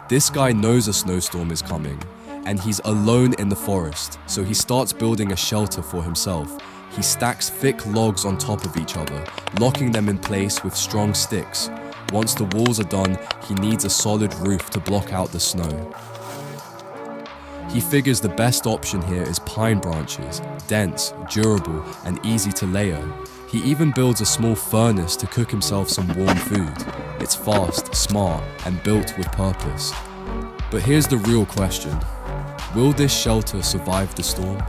This guy knows a snowstorm is coming, and he's alone in the forest, so he starts building a shelter for himself. He stacks thick logs on top of each other, locking them in place with strong sticks. Once the walls are done, he needs a solid roof to block out the snow. He figures the best option here is pine branches, dense, durable, and easy to layer. He even builds a small furnace to cook himself some warm food. It's fast, smart, and built with purpose. But here's the real question. Will this shelter survive the storm?